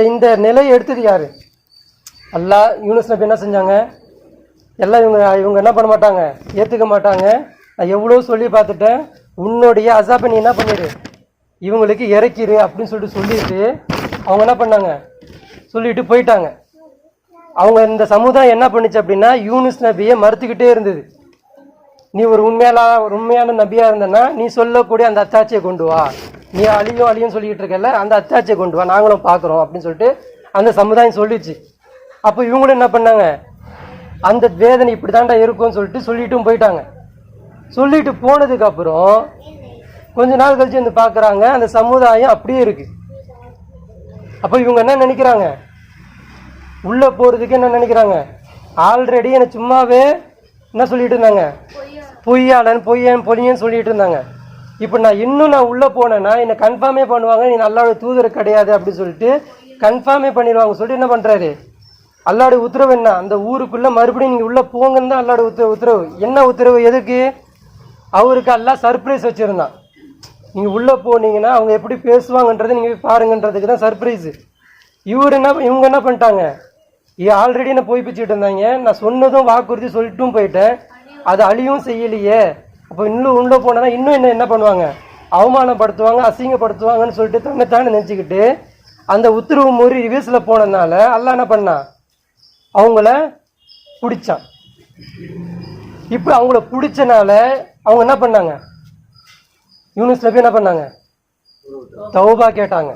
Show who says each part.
Speaker 1: இந்த நிலையை எடுத்தது யாரு? அல்லாஹ். யூனுஸ் நபி என்ன செஞ்சாங்க? எல்லாம் இவங்க என்ன பண்ண மாட்டாங்க, ஏற்றுக்க மாட்டாங்க. நான் எவ்வளோ சொல்லி பார்த்துட்டேன், உன்னுடைய அசாபை நீ என்ன பண்ணிடு, இவங்களுக்கு இறக்கிடு அப்படின்னு சொல்லிட்டு அவங்க என்ன பண்ணாங்க, சொல்லிட்டு போயிட்டாங்க. அவங்க இந்த சமுதாயம் என்ன பண்ணுச்சு அப்படின்னா, யூனுஸ் நபியை மறுத்துக்கிட்டே இருந்தது. நீ ஒரு உண்மையான நபியா இருந்தனா நீ சொல்லக்கூடிய அந்த அத்தாட்சியை கொண்டு வா, நீ அழியும் சொல்லிக்கிட்டு இருக்கல, அந்த அத்தாட்சியை கொண்டு வா, நாங்களும் பார்க்குறோம் அப்படின்னு சொல்லிட்டு அந்த சமுதாயம் சொல்லிச்சு. அப்போ இவங்களும் என்ன பண்ணாங்க, அந்த வேதனை இப்படி தாண்டா இருக்கும்னு சொல்லிட்டும் போயிட்டாங்க. சொல்லிட்டு போனதுக்கு அப்புறம் கொஞ்ச நாள் கழிச்சு வந்து பார்க்குறாங்க, அந்த சமுதாயம் அப்படியே இருக்கு. அப்போ இவங்க என்ன நினைக்கிறாங்க, உள்ள போறதுக்கு என்ன நினைக்கிறாங்க, ஆல்ரெடி எனக்கு சும்மாவே என்ன சொல்லிட்டு இருந்தாங்க, பொய்யன்னு சொல்லிட்டு இருந்தாங்க. இப்போ நான் உள்ள போனேன்னா என்னை கன்ஃபார்மே பண்ணுவாங்க, நீ அல்லாஹ்வுடைய தூதர் கிடையாது அப்படின்னு சொல்லிட்டு கன்ஃபார்மே பண்ணிடுவாங்க. சொல்லிட்டு என்ன பண்றாரு, அல்லாஹ்வுடைய உத்தரவு என்ன, அந்த ஊருக்குள்ள மறுபடியும் நீங்க உள்ள போங்கன்னு தான் அல்லாஹ்வுடைய உத்தரவு. என்ன உத்தரவு, எதுக்கு? அவருக்கு அல்லாஹ் சர்ப்ரைஸ் வச்சிருந்தான். நீங்க உள்ள போனீங்கன்னா அவங்க எப்படி பேசுவாங்கன்றதை நீங்க பாருங்கன்றதுக்கு தான் சர்ப்ரைஸ். இவங்க என்ன பண்ணிட்டாங்க, ஆல்ரெடி நான் போய் பிச்சுட்டு இருந்தாங்க, நான் சொன்னதும் வாக்குறுதி சொல்லிட்டும் போயிட்டேன், அது அழியும் செய்யலையே. அப்போ இன்னும் உள்ள போனா இன்னும் என்ன பண்ணுவாங்க, அவமானப்படுத்துவாங்க, அசிங்கப்படுத்துவாங்கன்னு சொல்லிட்டு தன்னைத்தானே நினச்சிக்கிட்டு அந்த உத்தரவு மீறி ரிவர்ஸ்ல போனதுனால அல்லாஹ் என்ன பண்ணா, அவங்கள பிடிச்சான். இப்போ அவங்கள பிடிச்சனால அவங்க என்ன பண்ணாங்க, யூனுஸ் நபி என்ன பண்ணாங்க, தௌபா கேட்டாங்க.